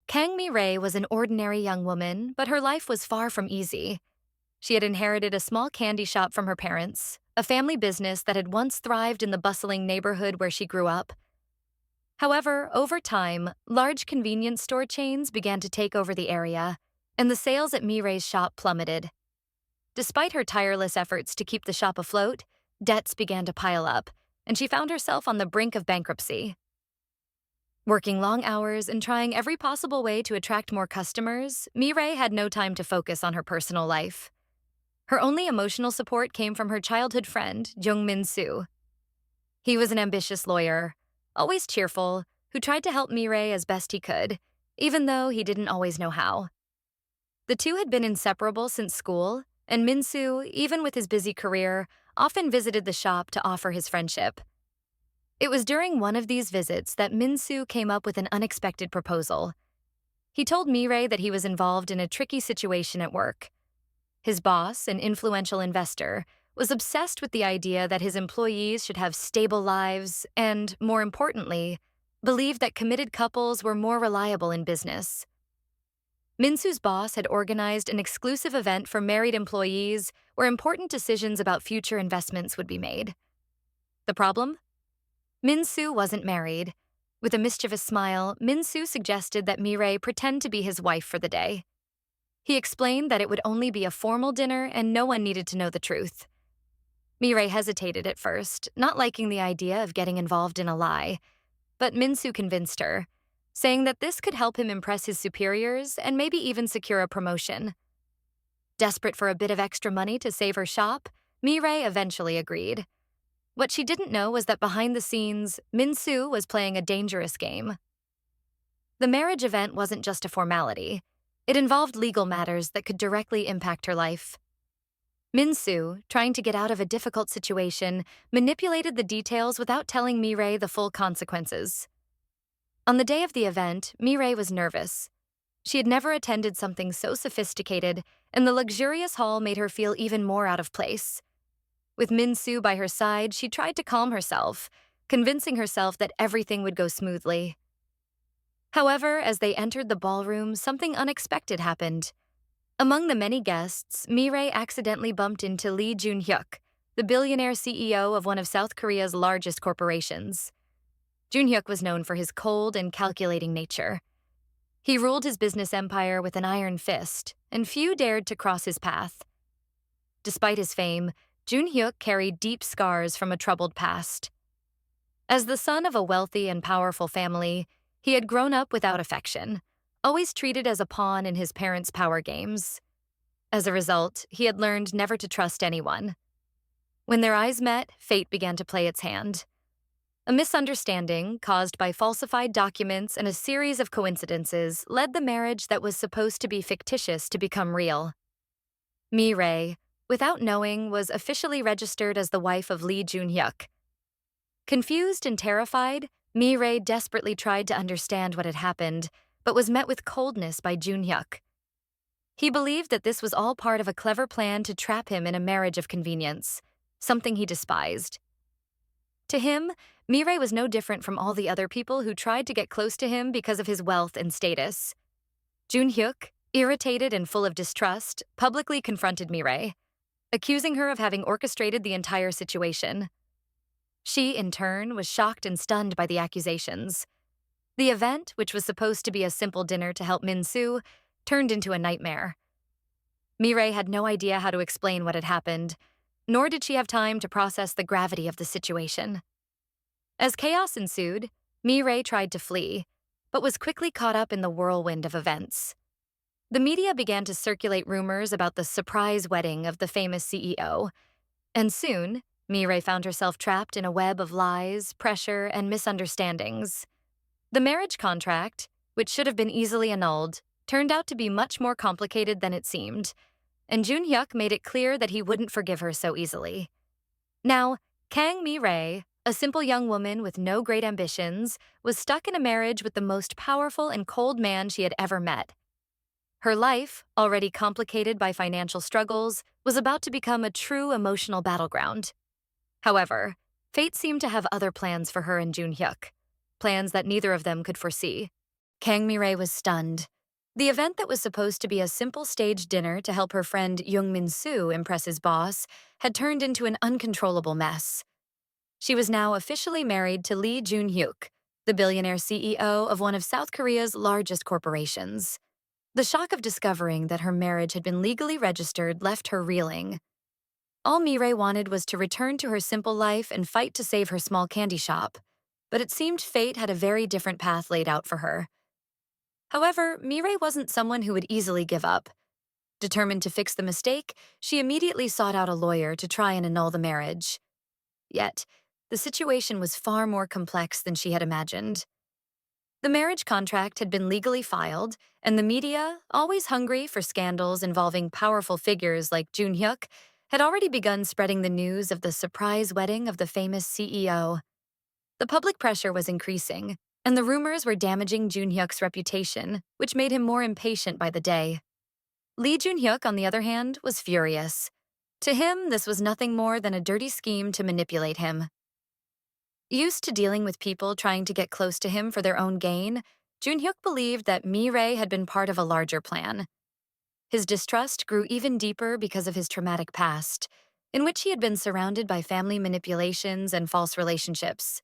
Kang Mi-rae was an ordinary young woman, but her life was far from easy. She had inherited a small candy shop from her parents, a family business that had once thrived in the bustling neighborhood where she grew up. However, over time, large convenience store chains began to take over the area, and the sales at Mi-rae's shop plummeted. Despite her tireless efforts to keep the shop afloat, debts began to pile up, and she found herself on the brink of bankruptcy. Working long hours and trying every possible way to attract more customers, Mi-rae had no time to focus on her personal life. Her only emotional support came from her childhood friend, Jung Min-soo. He was an ambitious lawyer, always cheerful, who tried to help Mi-rae as best he could, even though he didn't always know how. The two had been inseparable since school, and Min-soo, even with his busy career, often visited the shop to offer his friendship. It was during one of these visits that Min-soo came up with an unexpected proposal. He told Mi-rae that he was involved in a tricky situation at work. His boss, an influential investor, was obsessed with the idea that his employees should have stable lives and, more importantly, believed that committed couples were more reliable in business. Min-soo's boss had organized an exclusive event for married employees where important decisions about future investments would be made. The problem? Min-soo wasn't married. With a mischievous smile, Min-soo suggested that Mi-rae pretend to be his wife for the day. He explained that it would only be a formal dinner and no one needed to know the truth. Mi-rae hesitated at first, not liking the idea of getting involved in a lie, but Min-soo convinced her, saying that this could help him impress his superiors and maybe even secure a promotion. Desperate for a bit of extra money to save her shop, Mi-rae eventually agreed. What she didn't know was that behind the scenes, Min-soo was playing a dangerous game. The marriage event wasn't just a formality. It involved legal matters that could directly impact her life. Min-soo, trying to get out of a difficult situation, manipulated the details without telling Mi-rae the full consequences. On the day of the event, Mi-rae was nervous. She had never attended something so sophisticated, and the luxurious hall made her feel even more out of place. With Min-soo by her side, she tried to calm herself, convincing herself that everything would go smoothly. However, as they entered the ballroom, something unexpected happened. Among the many guests, Mi-rae accidentally bumped into Lee Jun-hyuk, the billionaire CEO of one of South Korea's largest corporations. Jun-hyuk was known for his cold and calculating nature. He ruled his business empire with an iron fist, and few dared to cross his path. Despite his fame, Jun-hyuk carried deep scars from a troubled past. As the son of a wealthy and powerful family, he had grown up without affection, always treated as a pawn in his parents' power games. As a result, he had learned never to trust anyone. When their eyes met, fate began to play its hand. A misunderstanding, caused by falsified documents and a series of coincidences, led the marriage that was supposed to be fictitious to become real. Mi-rae, without knowing, was officially registered as the wife of Lee Jun-hyuk. Confused and terrified, Mi-rae desperately tried to understand what had happened, but was met with coldness by Jun-hyuk. He believed that this was all part of a clever plan to trap him in a marriage of convenience, something he despised. To him, Mi-rae was no different from all the other people who tried to get close to him because of his wealth and status. Jun-hyuk, irritated and full of distrust, publicly confronted Mi-rae, accusing her of having orchestrated the entire situation. She, in turn, was shocked and stunned by the accusations. The event, which was supposed to be a simple dinner to help Min-soo, turned into a nightmare. Mi-rae had no idea how to explain what had happened, nor did she have time to process the gravity of the situation. As chaos ensued, Mi-rae tried to flee, but was quickly caught up in the whirlwind of events. The media began to circulate rumors about the surprise wedding of the famous CEO, and soon, Mi-rae found herself trapped in a web of lies, pressure, and misunderstandings. The marriage contract, which should have been easily annulled, turned out to be much more complicated than it seemed, and Jun-hyuk made it clear that he wouldn't forgive her so easily. Now, Kang Mi-rae, a simple young woman with no great ambitions, was stuck in a marriage with the most powerful and cold man she had ever met. Her life, already complicated by financial struggles, was about to become a true emotional battleground. However, fate seemed to have other plans for her and Jun-hyuk, plans that neither of them could foresee. Kang Mi-rae was stunned. The event that was supposed to be a simple stage dinner to help her friend Young-min-soo impress his boss had turned into an uncontrollable mess. She was now officially married to Lee Jun-hyuk, the billionaire CEO of one of South Korea's largest corporations. The shock of discovering that her marriage had been legally registered left her reeling. All Mi-rae wanted was to return to her simple life and fight to save her small candy shop, but it seemed fate had a very different path laid out for her. However, Mi-rae wasn't someone who would easily give up. Determined to fix the mistake, she immediately sought out a lawyer to try and annul the marriage. Yet, the situation was far more complex than she had imagined. The marriage contract had been legally filed, and the media, always hungry for scandals involving powerful figures like Jun-hyuk, had already begun spreading the news of the surprise wedding of the famous CEO. The public pressure was increasing, and the rumors were damaging Jun-hyuk's reputation, which made him more impatient by the day. Lee Jun-hyuk, on the other hand, was furious. To him, this was nothing more than a dirty scheme to manipulate him. Used to dealing with people trying to get close to him for their own gain, Jun-hyuk believed that Mi-rae had been part of a larger plan. His distrust grew even deeper because of his traumatic past, in which he had been surrounded by family manipulations and false relationships.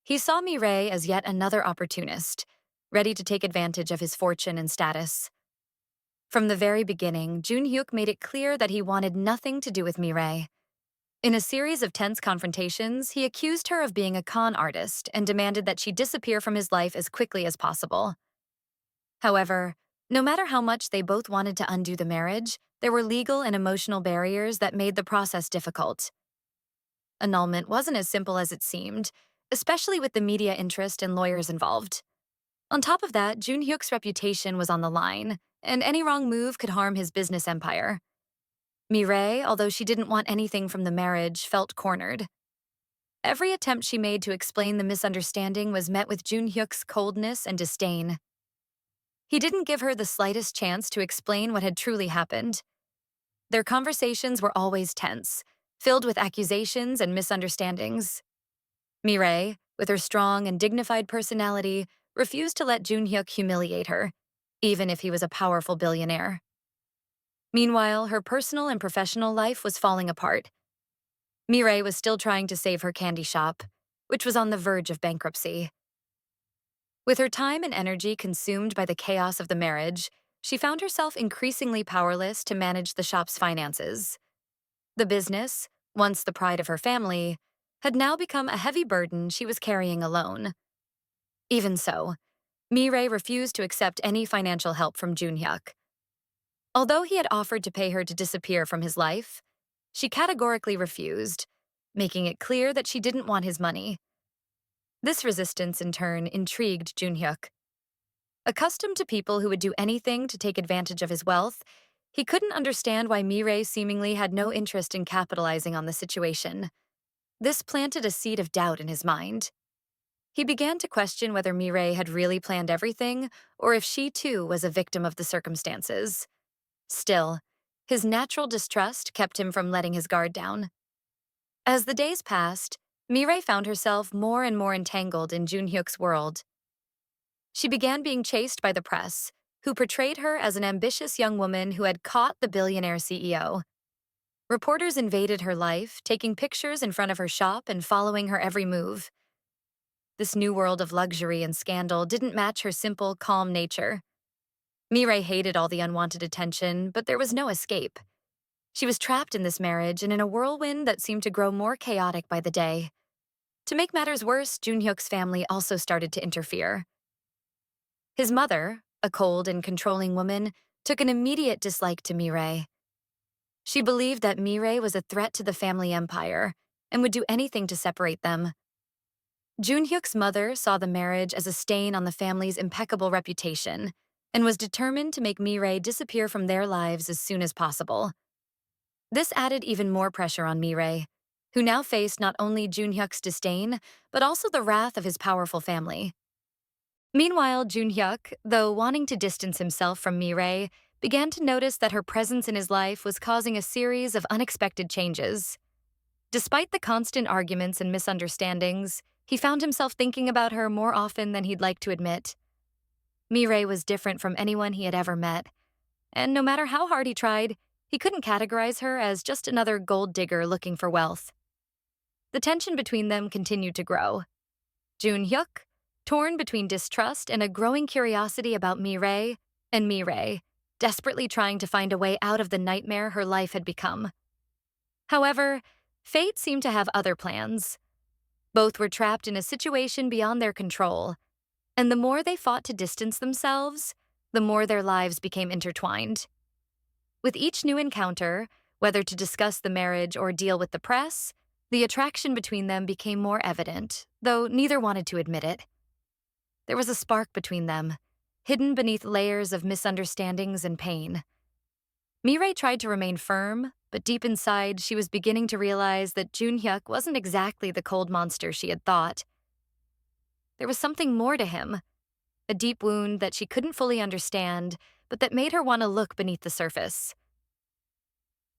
He saw Mi-rae as yet another opportunist, ready to take advantage of his fortune and status. From the very beginning, Jun-hyuk made it clear that he wanted nothing to do with Mi-rae. In a series of tense confrontations, he accused her of being a con artist and demanded that she disappear from his life as quickly as possible. However, no matter how much they both wanted to undo the marriage, there were legal and emotional barriers that made the process difficult. Annulment wasn't as simple as it seemed, especially with the media interest and lawyers involved. On top of that, Jun-hyuk's reputation was on the line, and any wrong move could harm his business empire. Mi-rae, although she didn't want anything from the marriage, felt cornered. Every attempt she made to explain the misunderstanding was met with Jun-hyuk's coldness and disdain. He didn't give her the slightest chance to explain what had truly happened. Their conversations were always tense, filled with accusations and misunderstandings. Mi-rae, with her strong and dignified personality, refused to let Jun-hyuk humiliate her, even if he was a powerful billionaire. Meanwhile, her personal and professional life was falling apart. Mi-rae was still trying to save her candy shop, which was on the verge of bankruptcy. With her time and energy consumed by the chaos of the marriage, she found herself increasingly powerless to manage the shop's finances. The business, once the pride of her family, had now become a heavy burden she was carrying alone. Even so, Mi-rae refused to accept any financial help from Jun-hyuk. Although he had offered to pay her to disappear from his life, she categorically refused, making it clear that she didn't want his money. This resistance, in turn, intrigued Jun-hyuk. Accustomed to people who would do anything to take advantage of his wealth, he couldn't understand why Mi-rae seemingly had no interest in capitalizing on the situation. This planted a seed of doubt in his mind. He began to question whether Mi-rae had really planned everything, or if she too was a victim of the circumstances. Still, his natural distrust kept him from letting his guard down. As the days passed, Mi-rae found herself more and more entangled in Jun-hyuk's world. She began being chased by the press, who portrayed her as an ambitious young woman who had caught the billionaire CEO. Reporters invaded her life, taking pictures in front of her shop and following her every move. This new world of luxury and scandal didn't match her simple, calm nature. Mi-rae hated all the unwanted attention, but there was no escape. She was trapped in this marriage and in a whirlwind that seemed to grow more chaotic by the day. To make matters worse, Jun-hyuk's family also started to interfere. His mother, a cold and controlling woman, took an immediate dislike to Mi-rae. She believed that Mi-rae was a threat to the family empire and would do anything to separate them. Jun-hyuk's mother saw the marriage as a stain on the family's impeccable reputation and was determined to make Mi-rae disappear from their lives as soon as possible. This added even more pressure on Mi-rae, who now faced not only Jun-hyuk's disdain, but also the wrath of his powerful family. Meanwhile, Jun-hyuk, though wanting to distance himself from Mi-rae, began to notice that her presence in his life was causing a series of unexpected changes. Despite the constant arguments and misunderstandings, he found himself thinking about her more often than he'd like to admit. Mireille was different from anyone he had ever met, and no matter how hard he tried, he couldn't categorize her as just another gold digger looking for wealth. The tension between them continued to grow. Jun Hyuk, torn between distrust and a growing curiosity about Mireille, and Mireille, desperately trying to find a way out of the nightmare her life had become. However, fate seemed to have other plans. Both were trapped in a situation beyond their control, and the more they fought to distance themselves, the more their lives became intertwined. With each new encounter, whether to discuss the marriage or deal with the press, the attraction between them became more evident, though neither wanted to admit it. There was a spark between them, hidden beneath layers of misunderstandings and pain. Mireille tried to remain firm, but deep inside, she was beginning to realize that Jun Hyuk wasn't exactly the cold monster she had thought. There was something more to him, a deep wound that she couldn't fully understand, but that made her want to look beneath the surface.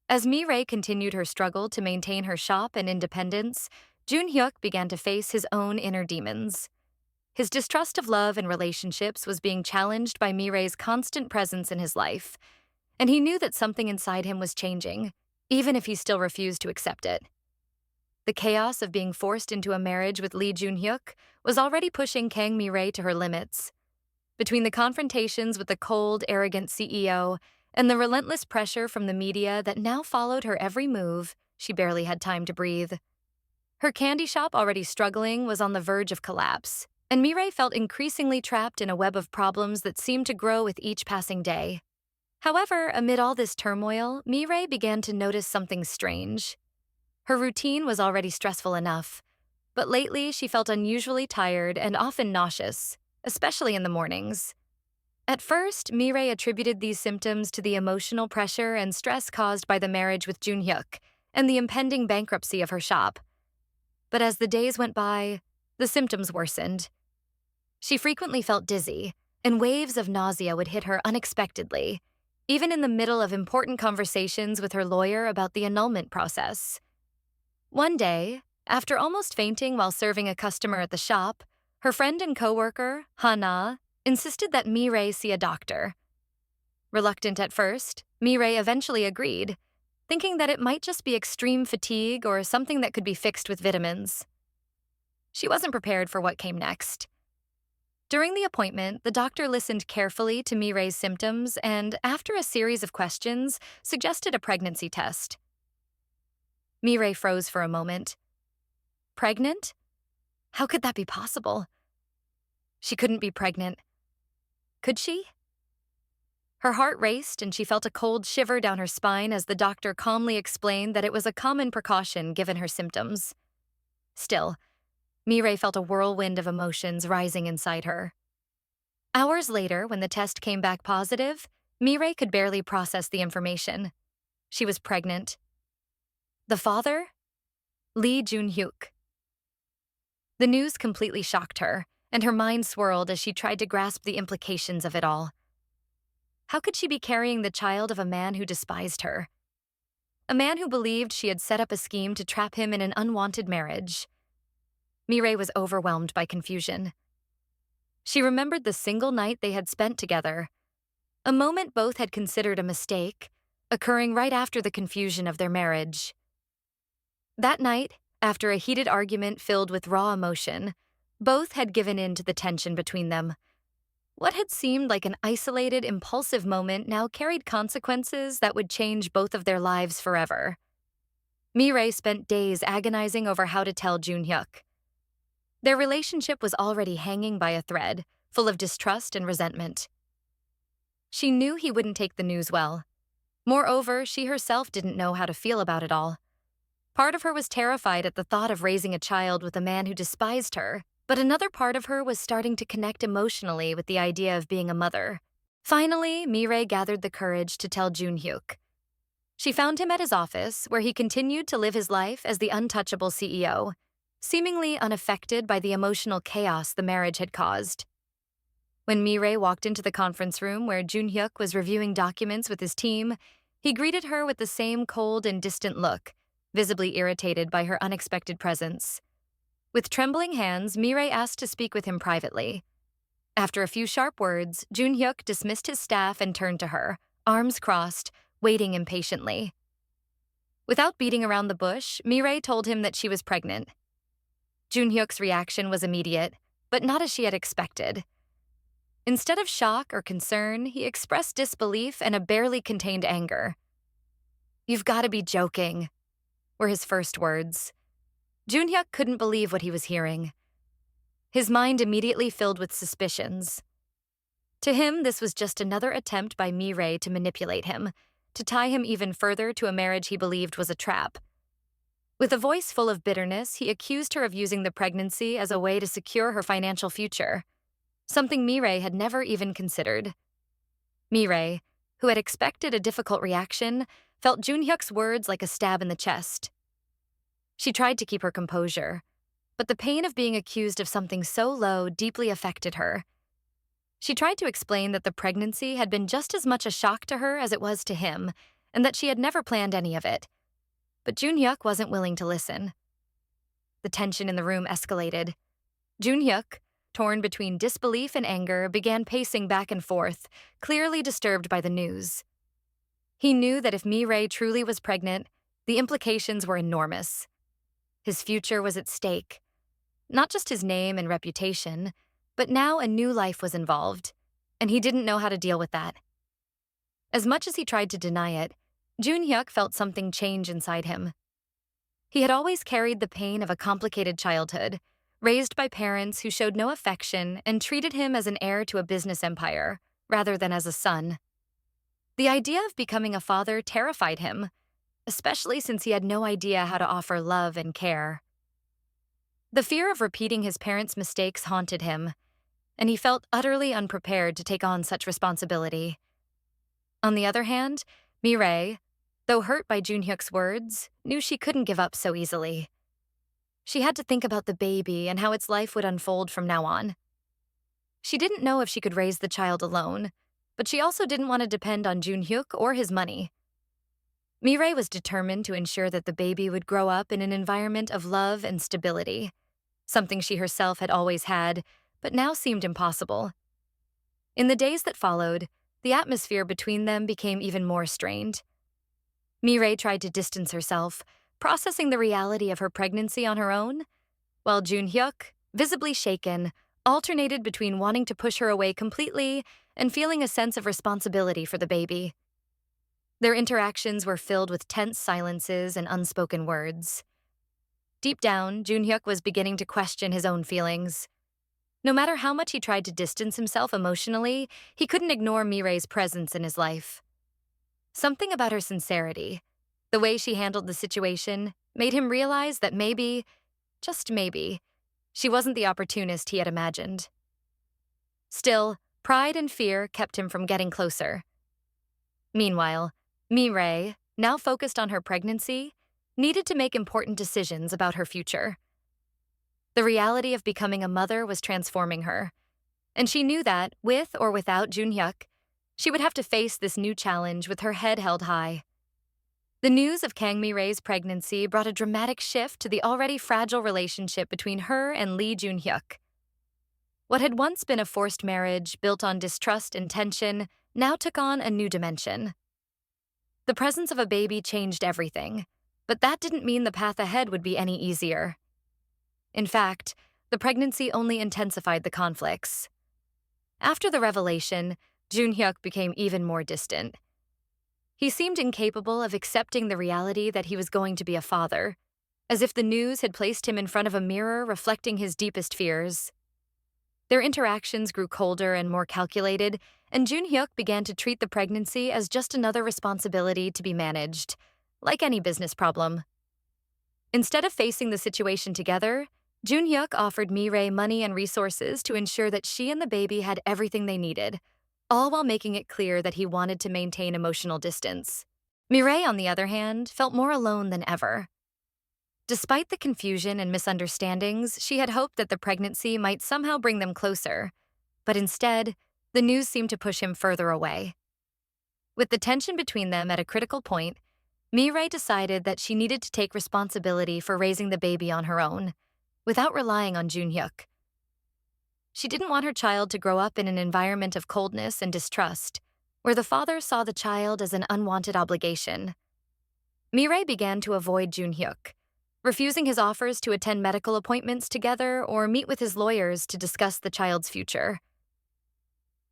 As Mireille continued her struggle to maintain her shop and independence, Jun Hyuk began to face his own inner demons. His distrust of love and relationships was being challenged by Mireille's constant presence in his life, and he knew that something inside him was changing, even if he still refused to accept it. The chaos of being forced into a marriage with Lee Jun-hyuk was already pushing Kang Mi-rae to her limits. Between the confrontations with the cold, arrogant CEO and the relentless pressure from the media that now followed her every move, she barely had time to breathe. Her candy shop, already struggling, was on the verge of collapse, and Mi-rae felt increasingly trapped in a web of problems that seemed to grow with each passing day. However, amid all this turmoil, Mi-rae began to notice something strange. Her routine was already stressful enough, but lately she felt unusually tired and often nauseous, especially in the mornings. At first, Mi-rae attributed these symptoms to the emotional pressure and stress caused by the marriage with Jun-hyuk and the impending bankruptcy of her shop. But as the days went by, the symptoms worsened. She frequently felt dizzy, and waves of nausea would hit her unexpectedly, even in the middle of important conversations with her lawyer about the annulment process. One day, after almost fainting while serving a customer at the shop, her friend and coworker, Ha-na, insisted that Mi-rae see a doctor. Reluctant at first, Mi-rae eventually agreed, thinking that it might just be extreme fatigue or something that could be fixed with vitamins. She wasn't prepared for what came next. During the appointment, the doctor listened carefully to Mi-rae's symptoms and, after a series of questions, suggested a pregnancy test. Mi-rae froze for a moment. Pregnant? How could that be possible? She couldn't be pregnant. Could she? Her heart raced and she felt a cold shiver down her spine as the doctor calmly explained that it was a common precaution given her symptoms. Still, Mi-rae felt a whirlwind of emotions rising inside her. Hours later, when the test came back positive, Mi-rae could barely process the information. She was pregnant. The father? Lee Jun-hyuk. The news completely shocked her, and her mind swirled as she tried to grasp the implications of it all. How could she be carrying the child of a man who despised her? A man who believed she had set up a scheme to trap him in an unwanted marriage. Mi-rae was overwhelmed by confusion. She remembered the single night they had spent together, a moment both had considered a mistake, occurring right after the confusion of their marriage. That night, after a heated argument filled with raw emotion, both had given in to the tension between them. What had seemed like an isolated, impulsive moment now carried consequences that would change both of their lives forever. Mi-rae spent days agonizing over how to tell Jun-hyuk. Their relationship was already hanging by a thread, full of distrust and resentment. She knew he wouldn't take the news well. Moreover, she herself didn't know how to feel about it all. Part of her was terrified at the thought of raising a child with a man who despised her, but another part of her was starting to connect emotionally with the idea of being a mother. Finally, Mi-rae gathered the courage to tell Jun-hyuk. She found him at his office, where he continued to live his life as the untouchable CEO, seemingly unaffected by the emotional chaos the marriage had caused. When Mi-rae walked into the conference room where Jun-hyuk was reviewing documents with his team, he greeted her with the same cold and distant look, visibly irritated by her unexpected presence. With trembling hands, Mi-rae asked to speak with him privately. After a few sharp words, Junhyuk dismissed his staff and turned to her, arms crossed, waiting impatiently. Without beating around the bush, Mireille told him that she was pregnant. Junhyuk's reaction was immediate, but not as she had expected. Instead of shock or concern, he expressed disbelief and a barely contained anger. "You've got to be joking," were his first words. Junhyuk couldn't believe what he was hearing. His mind immediately filled with suspicions. To him, this was just another attempt by Mireille to manipulate him, to tie him even further to a marriage he believed was a trap. With a voice full of bitterness, he accused her of using the pregnancy as a way to secure her financial future, something Mireille had never even considered. Mireille, who had expected a difficult reaction, felt Junhyuk's words like a stab in the chest. She tried to keep her composure, but the pain of being accused of something so low deeply affected her. She tried to explain that the pregnancy had been just as much a shock to her as it was to him, and that she had never planned any of it. But Junhyuk wasn't willing to listen. The tension in the room escalated. Junhyuk, torn between disbelief and anger, began pacing back and forth, clearly disturbed by the news. He knew that if Mireille truly was pregnant, the implications were enormous. His future was at stake. Not just his name and reputation, but now a new life was involved, and he didn't know how to deal with that. As much as he tried to deny it, Junhyuk felt something change inside him. He had always carried the pain of a complicated childhood, raised by parents who showed no affection and treated him as an heir to a business empire, rather than as a son. The idea of becoming a father terrified him, especially since he had no idea how to offer love and care. The fear of repeating his parents' mistakes haunted him, and he felt utterly unprepared to take on such responsibility. On the other hand, Mireille, though hurt by Junhyuk's words, knew she couldn't give up so easily. She had to think about the baby and how its life would unfold from now on. She didn't know if she could raise the child alone, but she also didn't want to depend on Junhyuk or his money. Mireille was determined to ensure that the baby would grow up in an environment of love and stability, something she herself had always had, but now seemed impossible. In the days that followed, the atmosphere between them became even more strained. Mireille tried to distance herself, processing the reality of her pregnancy on her own, while Junhyuk, visibly shaken, alternated between wanting to push her away completely and feeling a sense of responsibility for the baby. Their interactions were filled with tense silences and unspoken words. Deep down, Junhyuk was beginning to question his own feelings. No matter how much he tried to distance himself emotionally, he couldn't ignore Mireille's presence in his life. Something about her sincerity, the way she handled the situation, made him realize that maybe, just maybe, she wasn't the opportunist he had imagined. Still, pride and fear kept him from getting closer. Meanwhile, Mireille, now focused on her pregnancy, needed to make important decisions about her future. The reality of becoming a mother was transforming her, and she knew that, with or without Junhyuk, she would have to face this new challenge with her head held high. The news of Kang Mireille's pregnancy brought a dramatic shift to the already fragile relationship between her and Lee Junhyuk. What had once been a forced marriage built on distrust and tension now took on a new dimension. The presence of a baby changed everything, but that didn't mean the path ahead would be any easier. In fact, the pregnancy only intensified the conflicts. After the revelation, Junhyuk became even more distant. He seemed incapable of accepting the reality that he was going to be a father, as if the news had placed him in front of a mirror reflecting his deepest fears. Their interactions grew colder and more calculated, and Junhyuk began to treat the pregnancy as just another responsibility to be managed, like any business problem. Instead of facing the situation together, Junhyuk offered Mireille money and resources to ensure that she and the baby had everything they needed, all while making it clear that he wanted to maintain emotional distance. Mireille, on the other hand, felt more alone than ever. Despite the confusion and misunderstandings, she had hoped that the pregnancy might somehow bring them closer, but instead, the news seemed to push him further away. With the tension between them at a critical point, Mireille decided that she needed to take responsibility for raising the baby on her own, without relying on Junhyuk. She didn't want her child to grow up in an environment of coldness and distrust, where the father saw the child as an unwanted obligation. Mireille began to avoid Junhyuk, refusing his offers to attend medical appointments together or meet with his lawyers to discuss the child's future.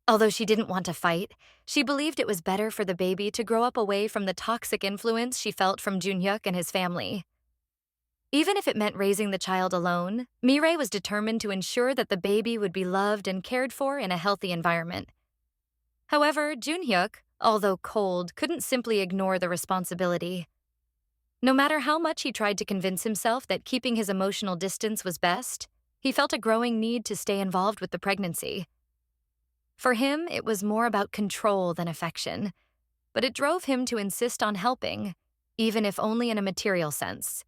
Although she didn't want to fight, she believed it was better for the baby to grow up away from the toxic influence she felt from Junhyuk and his family. Even if it meant raising the child alone, Mireille was determined to ensure that the baby would be loved and cared for in a healthy environment. However, Junhyuk, although cold, couldn't simply ignore the responsibility. No matter how much he tried to convince himself that keeping his emotional distance was best, he felt a growing need to stay involved with the pregnancy. For him, it was more about control than affection, but it drove him to insist on helping, even if only in a material sense.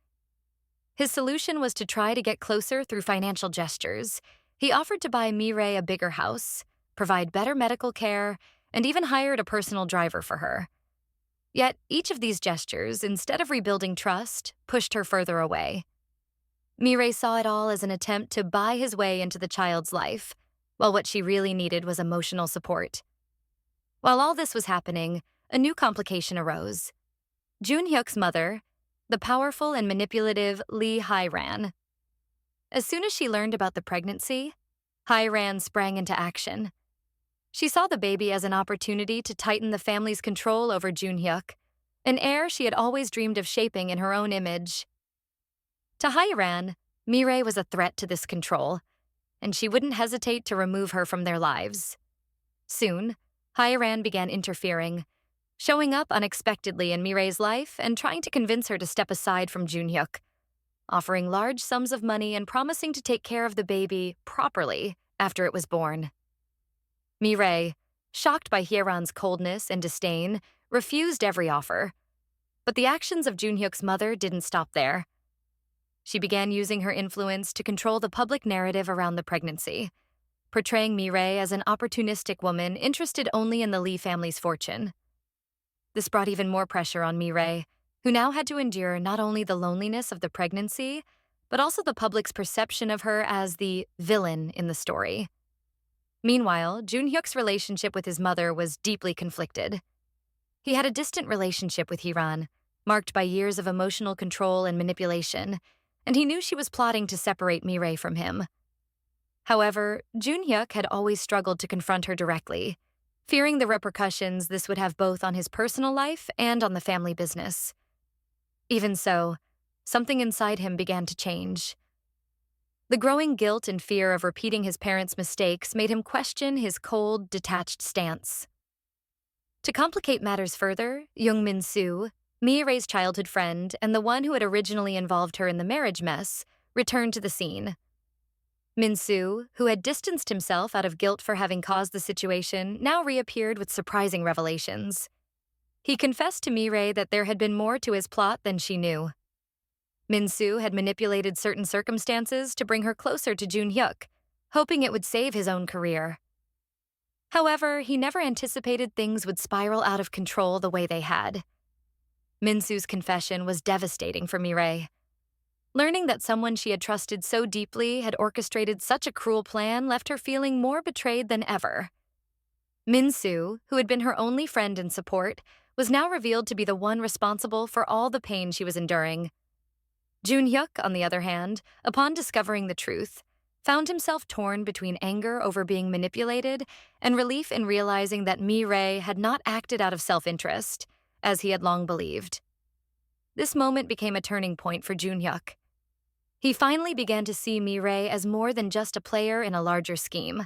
His solution was to try to get closer through financial gestures. He offered to buy Mireille a bigger house, provide better medical care, and even hired a personal driver for her. Yet each of these gestures, instead of rebuilding trust, pushed her further away. Mireille saw it all as an attempt to buy his way into the child's life, while what she really needed was emotional support. While all this was happening, a new complication arose. Junhyuk's mother, the powerful and manipulative Lee Hye-ran. As soon as she learned about the pregnancy, Hye-ran sprang into action. She saw the baby as an opportunity to tighten the family's control over Junhyuk, an heir she had always dreamed of shaping in her own image. To Hye-ran, Mireille was a threat to this control, and she wouldn't hesitate to remove her from their lives. Soon, Hye-ran began interfering, showing up unexpectedly in Mireille's life and trying to convince her to step aside from Junhyuk, offering large sums of money and promising to take care of the baby properly after it was born. Mireille, shocked by Hye-ran's coldness and disdain, refused every offer. But the actions of Junhyuk's mother didn't stop there. She began using her influence to control the public narrative around the pregnancy, portraying Mireille as an opportunistic woman interested only in the Lee family's fortune. This brought even more pressure on Mireille, who now had to endure not only the loneliness of the pregnancy, but also the public's perception of her as the villain in the story. Meanwhile, Junhyuk's relationship with his mother was deeply conflicted. He had a distant relationship with Hye-ran, marked by years of emotional control and manipulation, and he knew she was plotting to separate Mireille from him. However, Junhyuk had always struggled to confront her directly, fearing the repercussions this would have both on his personal life and on the family business. Even so, something inside him began to change. The growing guilt and fear of repeating his parents' mistakes made him question his cold, detached stance. To complicate matters further, Young Min-soo, Mireille's childhood friend and the one who had originally involved her in the marriage mess, returned to the scene. Min-soo, who had distanced himself out of guilt for having caused the situation, now reappeared with surprising revelations. He confessed to Mireille that there had been more to his plot than she knew. Min-soo had manipulated certain circumstances to bring her closer to Junhyuk, hoping it would save his own career. However, he never anticipated things would spiral out of control the way they had. Min-soo's confession was devastating for Mireille. Learning that someone she had trusted so deeply had orchestrated such a cruel plan left her feeling more betrayed than ever. Min-soo, who had been her only friend and support, was now revealed to be the one responsible for all the pain she was enduring. Junhyuk, on the other hand, upon discovering the truth, found himself torn between anger over being manipulated and relief in realizing that Mireille had not acted out of self-interest, as he had long believed. This moment became a turning point for Junhyuk. He finally began to see Mireille as more than just a player in a larger scheme.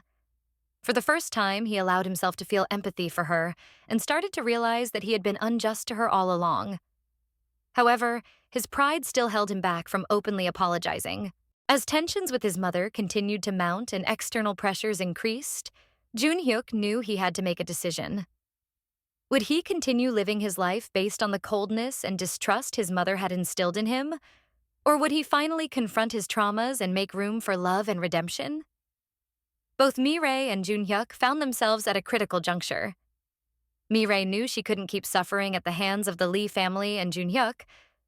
For the first time, he allowed himself to feel empathy for her and started to realize that he had been unjust to her all along. However, his pride still held him back from openly apologizing. As tensions with his mother continued to mount and external pressures increased, Junhyuk knew he had to make a decision. Would he continue living his life based on the coldness and distrust his mother had instilled in him? Or would he finally confront his traumas and make room for love and redemption? Both Mireille and Junhyuk found themselves at a critical juncture. Mireille knew she couldn't keep suffering at the hands of the Lee family and Junhyuk,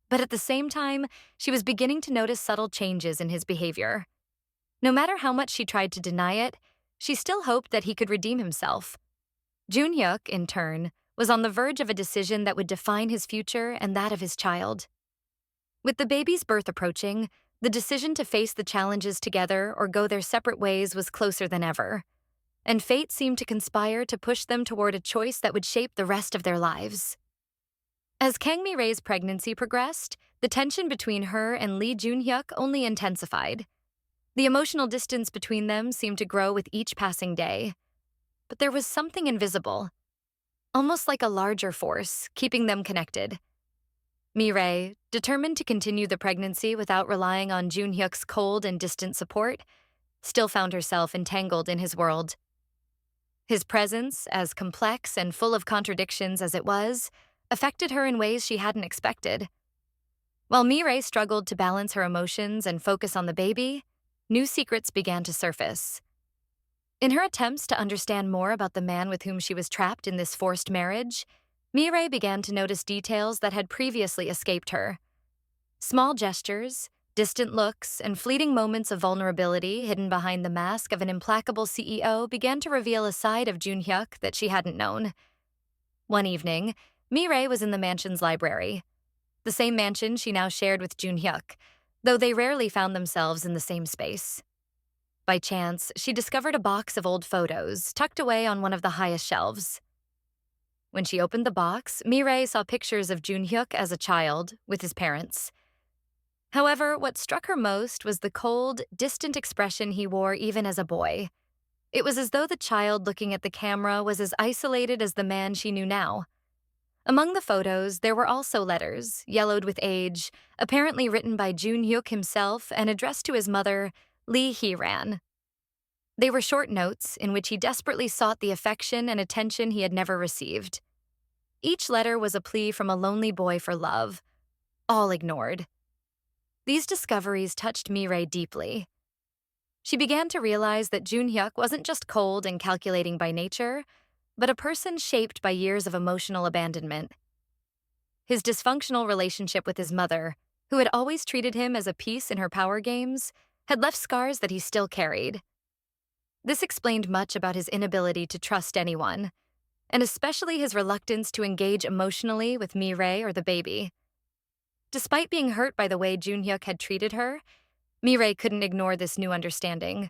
but at the same time, she was beginning to notice subtle changes in his behavior. No matter how much she tried to deny it, she still hoped that he could redeem himself. Junhyuk, in turn, was on the verge of a decision that would define his future and that of his child. With the baby's birth approaching, the decision to face the challenges together or go their separate ways was closer than ever, and fate seemed to conspire to push them toward a choice that would shape the rest of their lives. As Kang Mi-rae's pregnancy progressed, the tension between her and Lee Junhyuk only intensified. The emotional distance between them seemed to grow with each passing day. But there was something invisible, almost like a larger force, keeping them connected. Mi-rae, determined to continue the pregnancy without relying on Junhyuk's cold and distant support, still found herself entangled in his world. His presence, as complex and full of contradictions as it was, affected her in ways she hadn't expected. While Mi-rae struggled to balance her emotions and focus on the baby, new secrets began to surface. In her attempts to understand more about the man with whom she was trapped in this forced marriage, Mi-rae began to notice details that had previously escaped her. Small gestures, distant looks, and fleeting moments of vulnerability hidden behind the mask of an implacable CEO began to reveal a side of Junhyuk that she hadn't known. One evening, Mi-rae was in the mansion's library, the same mansion she now shared with Junhyuk, though they rarely found themselves in the same space. By chance, she discovered a box of old photos tucked away on one of the highest shelves. When she opened the box, Mi-rae saw pictures of Junhyuk as a child with his parents. However, what struck her most was the cold, distant expression he wore even as a boy. It was as though the child looking at the camera was as isolated as the man she knew now. Among the photos, there were also letters, yellowed with age, apparently written by Junhyuk himself and addressed to his mother, Lee Hee-ran. They were short notes in which he desperately sought the affection and attention he had never received. Each letter was a plea from a lonely boy for love, all ignored. These discoveries touched Mi-rae deeply. She began to realize that Junhyuk wasn't just cold and calculating by nature, but a person shaped by years of emotional abandonment. His dysfunctional relationship with his mother, who had always treated him as a piece in her power games, had left scars that he still carried. This explained much about his inability to trust anyone, and especially his reluctance to engage emotionally with Mi-rae or the baby. Despite being hurt by the way Junhyuk had treated her, Mi-rae couldn't ignore this new understanding.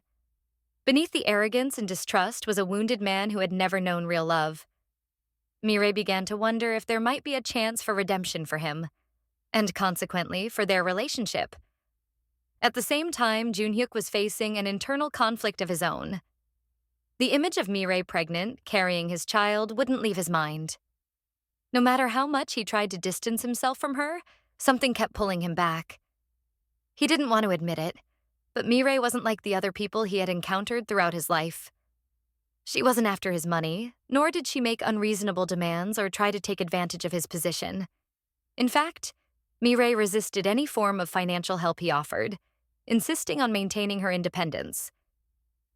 Beneath the arrogance and distrust was a wounded man who had never known real love. Mi-rae began to wonder if there might be a chance for redemption for him, and consequently for their relationship. At the same time, Junhyuk was facing an internal conflict of his own. The image of Mi-rae pregnant, carrying his child, wouldn't leave his mind. No matter how much he tried to distance himself from her, something kept pulling him back. He didn't want to admit it, but Mi-rae wasn't like the other people he had encountered throughout his life. She wasn't after his money, nor did she make unreasonable demands or try to take advantage of his position. In fact, Mi-rae resisted any form of financial help he offered, insisting on maintaining her independence.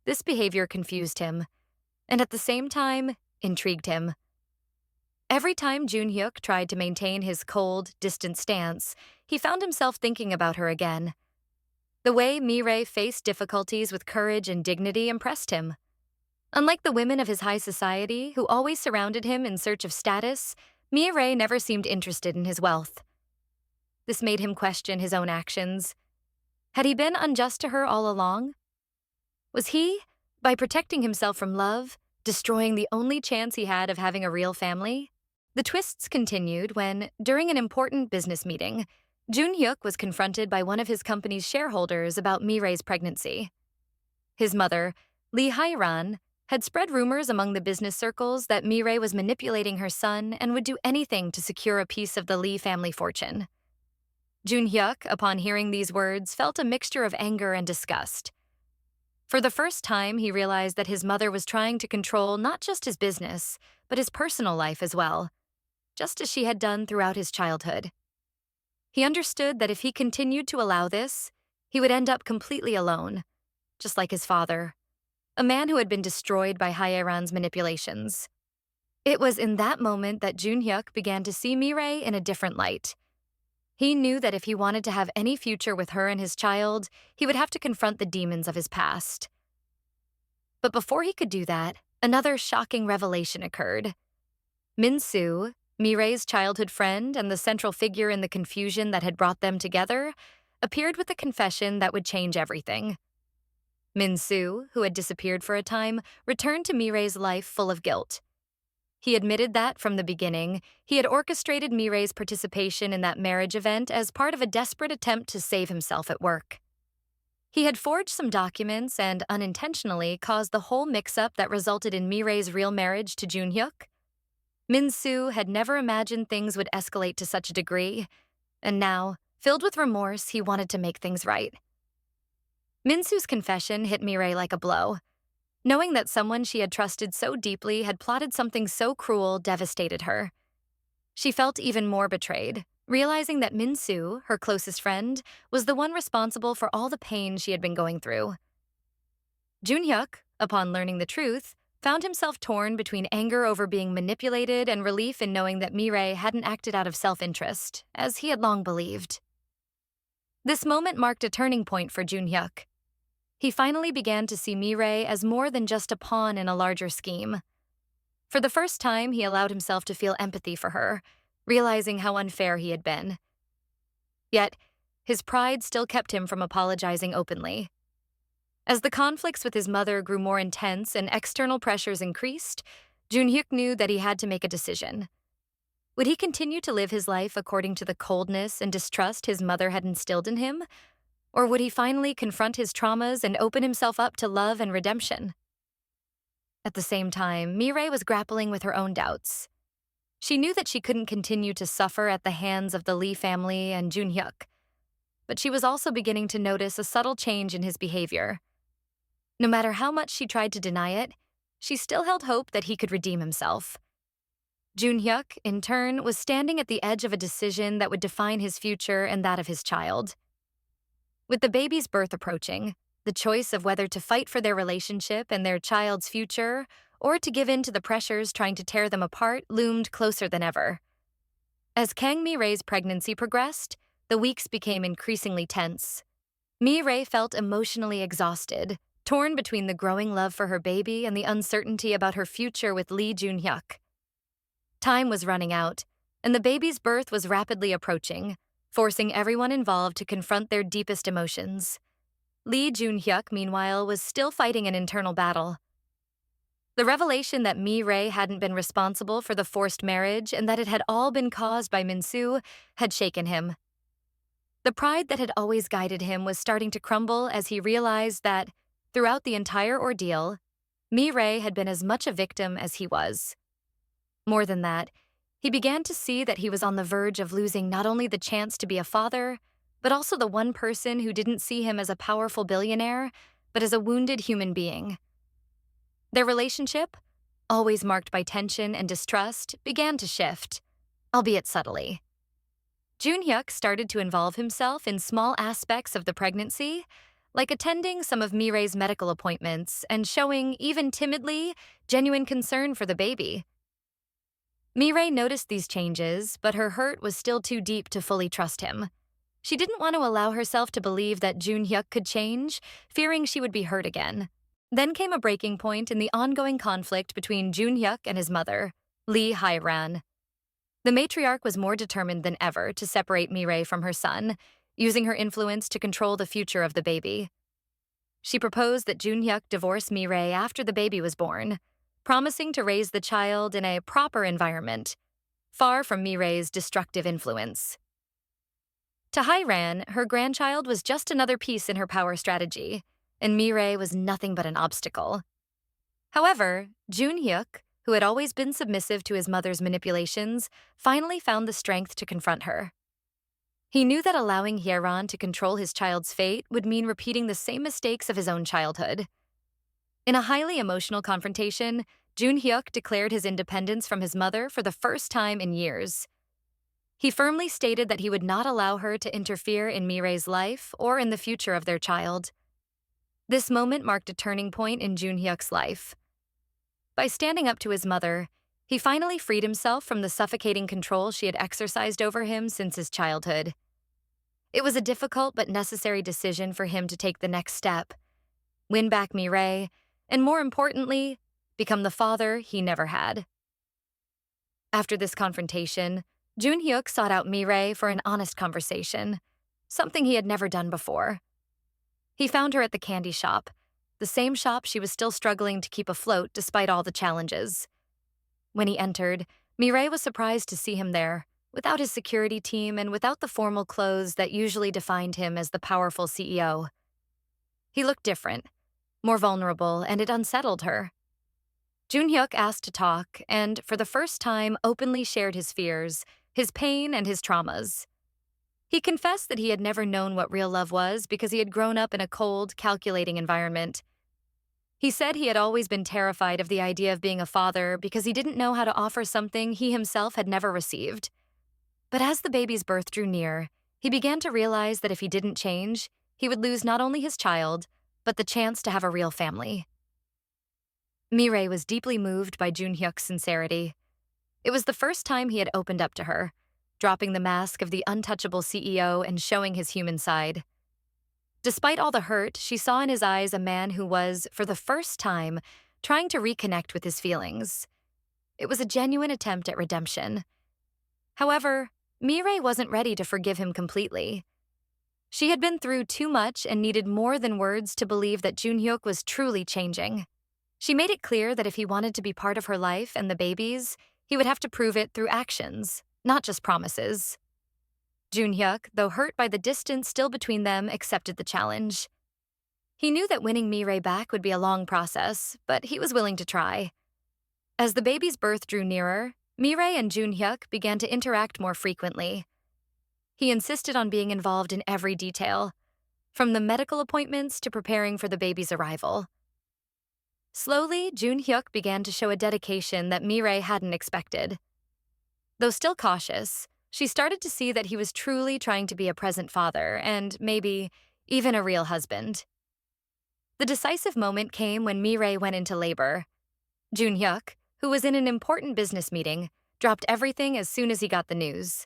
This behavior confused him, and at the same time, intrigued him. Every time Junhyuk tried to maintain his cold, distant stance, he found himself thinking about her again. The way Mi-rae faced difficulties with courage and dignity impressed him. Unlike the women of his high society, who always surrounded him in search of status, Mi-rae never seemed interested in his wealth. This made him question his own actions. Had he been unjust to her all along? Was he, by protecting himself from love, destroying the only chance he had of having a real family? The twists continued when, during an important business meeting, Junhyuk was confronted by one of his company's shareholders about Mi-rae's pregnancy. His mother, Lee Hee-ran, had spread rumors among the business circles that Mi-rae was manipulating her son and would do anything to secure a piece of the Lee family fortune. Junhyuk, upon hearing these words, felt a mixture of anger and disgust. For the first time, he realized that his mother was trying to control not just his business, but his personal life as well, just as she had done throughout his childhood. He understood that if he continued to allow this, he would end up completely alone, just like his father, a man who had been destroyed by Hee-ran's manipulations. It was in that moment that Junhyuk began to see Mi-rae in a different light. He knew that if he wanted to have any future with her and his child, he would have to confront the demons of his past. But before he could do that, another shocking revelation occurred. Min-soo, Mirei's childhood friend and the central figure in the confusion that had brought them together, appeared with a confession that would change everything. Min-soo, who had disappeared for a time, returned to Mirei's life full of guilt. He admitted that, from the beginning, he had orchestrated Mirei's participation in that marriage event as part of a desperate attempt to save himself at work. He had forged some documents and unintentionally caused the whole mix-up that resulted in Mirei's real marriage to Junhyuk. Min-soo had never imagined things would escalate to such a degree, and now, filled with remorse, he wanted to make things right. Min-soo's confession hit Mirei like a blow. Knowing that someone she had trusted so deeply had plotted something so cruel devastated her. She felt even more betrayed, realizing that Min-soo, her closest friend, was the one responsible for all the pain she had been going through. Junhyuk, upon learning the truth, found himself torn between anger over being manipulated and relief in knowing that Mirei hadn't acted out of self-interest, as he had long believed. This moment marked a turning point for Junhyuk. He finally began to see Mirei as more than just a pawn in a larger scheme. For the first time, he allowed himself to feel empathy for her, realizing how unfair he had been. Yet, his pride still kept him from apologizing openly. As the conflicts with his mother grew more intense and external pressures increased, Junhyuk knew that he had to make a decision. Would he continue to live his life according to the coldness and distrust his mother had instilled in him? Or would he finally confront his traumas and open himself up to love and redemption? At the same time, Mirei was grappling with her own doubts. She knew that she couldn't continue to suffer at the hands of the Lee family and Junhyuk, but she was also beginning to notice a subtle change in his behavior. No matter how much she tried to deny it, she still held hope that he could redeem himself. Junhyuk, in turn, was standing at the edge of a decision that would define his future and that of his child. With the baby's birth approaching, the choice of whether to fight for their relationship and their child's future or to give in to the pressures trying to tear them apart loomed closer than ever. As Kang Mi-rae's pregnancy progressed, the weeks became increasingly tense. Mi-rae felt emotionally exhausted, torn between the growing love for her baby and the uncertainty about her future with Lee Junhyuk. Time was running out, and the baby's birth was rapidly approaching, forcing everyone involved to confront their deepest emotions. Lee Junhyuk, meanwhile, was still fighting an internal battle. The revelation that Mi-rae hadn't been responsible for the forced marriage and that it had all been caused by Min-soo had shaken him. The pride that had always guided him was starting to crumble as he realized that, throughout the entire ordeal, Mi-rae had been as much a victim as he was. More than that, he began to see that he was on the verge of losing not only the chance to be a father, but also the one person who didn't see him as a powerful billionaire, but as a wounded human being. Their relationship, always marked by tension and distrust, began to shift, albeit subtly. Junhyuk started to involve himself in small aspects of the pregnancy, like attending some of Mi-rae's medical appointments and showing, even timidly, genuine concern for the baby. Mi-rae noticed these changes, but her hurt was still too deep to fully trust him. She didn't want to allow herself to believe that Junhyuk could change, fearing she would be hurt again. Then came a breaking point in the ongoing conflict between Junhyuk and his mother, Lee Hae-ran. The matriarch was more determined than ever to separate Mi-rae from her son, using her influence to control the future of the baby. She proposed that Junhyuk divorce Mi-rae after the baby was born, promising to raise the child in a proper environment, far from Mi-rae's destructive influence. To Hae-ran, her grandchild was just another piece in her power strategy, and Mi-rae was nothing but an obstacle. However, Junhyuk, who had always been submissive to his mother's manipulations, finally found the strength to confront her. He knew that allowing Hae-ran to control his child's fate would mean repeating the same mistakes of his own childhood. In a highly emotional confrontation, Junhyuk declared his independence from his mother for the first time in years. He firmly stated that he would not allow her to interfere in Mi-rae's life or in the future of their child. This moment marked a turning point in Junhyuk's life. By standing up to his mother, he finally freed himself from the suffocating control she had exercised over him since his childhood. It was a difficult but necessary decision for him to take the next step, win back Mi-rae, and more importantly, become the father he never had. After this confrontation, Jun Hyuk sought out Mireille for an honest conversation, something he had never done before. He found her at the candy shop, the same shop she was still struggling to keep afloat despite all the challenges. When he entered, Mireille was surprised to see him there, without his security team and without the formal clothes that usually defined him as the powerful CEO. He looked different, more vulnerable, and it unsettled her. Jun Hyuk asked to talk and, for the first time, openly shared his fears, his pain, and his traumas. He confessed that he had never known what real love was because he had grown up in a cold, calculating environment. He said he had always been terrified of the idea of being a father because he didn't know how to offer something he himself had never received. But as the baby's birth drew near, he began to realize that if he didn't change, he would lose not only his child, but the chance to have a real family. Mireille was deeply moved by Jun Hyuk's sincerity. It was the first time he had opened up to her, dropping the mask of the untouchable CEO and showing his human side. Despite all the hurt, she saw in his eyes a man who was, for the first time, trying to reconnect with his feelings. It was a genuine attempt at redemption. However, Mireille wasn't ready to forgive him completely. She had been through too much and needed more than words to believe that Jun Hyuk was truly changing. She made it clear that if he wanted to be part of her life and the baby's, he would have to prove it through actions, not just promises. Jun Hyuk, though hurt by the distance still between them, accepted the challenge. He knew that winning Mireille back would be a long process, but he was willing to try. As the baby's birth drew nearer, Mireille and Jun Hyuk began to interact more frequently. He insisted on being involved in every detail, from the medical appointments to preparing for the baby's arrival. Slowly, Jun Hyuk began to show a dedication that Mireille hadn't expected. Though still cautious, she started to see that he was truly trying to be a present father and, maybe, even a real husband. The decisive moment came when Mireille went into labor. Jun Hyuk, who was in an important business meeting, dropped everything as soon as he got the news.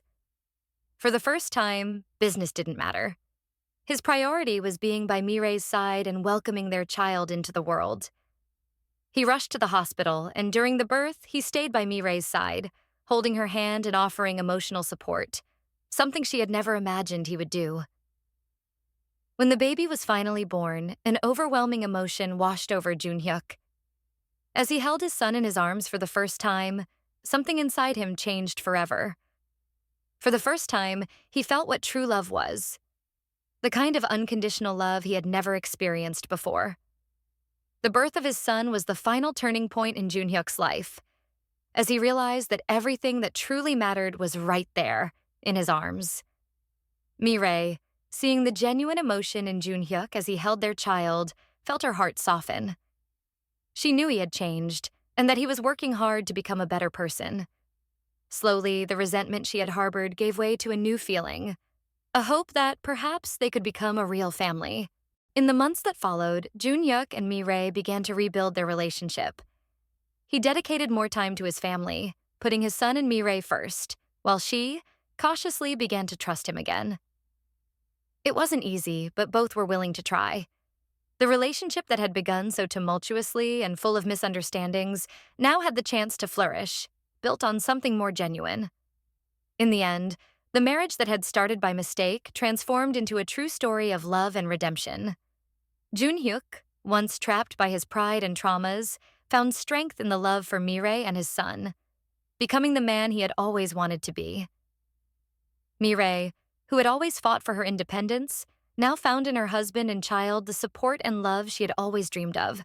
For the first time, business didn't matter. His priority was being by Mireille's side and welcoming their child into the world. He rushed to the hospital, and during the birth, he stayed by Mireille's side, holding her hand and offering emotional support, something she had never imagined he would do. When the baby was finally born, an overwhelming emotion washed over Jun Hyuk. As he held his son in his arms for the first time, something inside him changed forever. For the first time, he felt what true love was, the kind of unconditional love he had never experienced before. The birth of his son was the final turning point in Jun Hyuk's life, as he realized that everything that truly mattered was right there, in his arms. Mireille, seeing the genuine emotion in Jun Hyuk as he held their child, felt her heart soften. She knew he had changed, and that he was working hard to become a better person. Slowly, the resentment she had harbored gave way to a new feeling, a hope that perhaps they could become a real family. In the months that followed, Jun Hyuk and Mireille began to rebuild their relationship. He dedicated more time to his family, putting his son and Mireille first, while she, cautiously, began to trust him again. It wasn't easy, but both were willing to try. The relationship that had begun so tumultuously and full of misunderstandings now had the chance to flourish, built on something more genuine. In the end, the marriage that had started by mistake transformed into a true story of love and redemption. Jun Hyuk, once trapped by his pride and traumas, found strength in the love for Mireille and his son, becoming the man he had always wanted to be. Mireille, who had always fought for her independence, now found in her husband and child the support and love she had always dreamed of.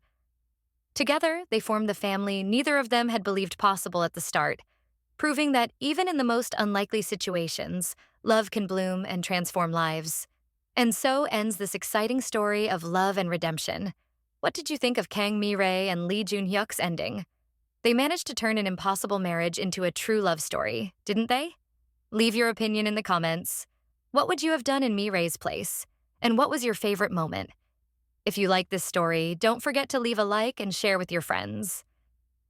Together, they formed the family neither of them had believed possible at the start, proving that even in the most unlikely situations, love can bloom and transform lives. And so ends this exciting story of love and redemption. What did you think of Kang Mi-rae and Lee Jun-hyuk's ending? They managed to turn an impossible marriage into a true love story, didn't they? Leave your opinion in the comments. What would you have done in Mi-rae's place? And what was your favorite moment? If you like this story, don't forget to leave a like and share with your friends.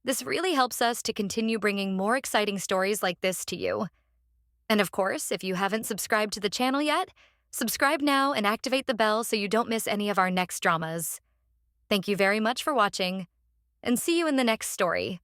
This really helps us to continue bringing more exciting stories like this to you. And of course, if you haven't subscribed to the channel yet, subscribe now and activate the bell so you don't miss any of our next dramas. Thank you very much for watching, and see you in the next story.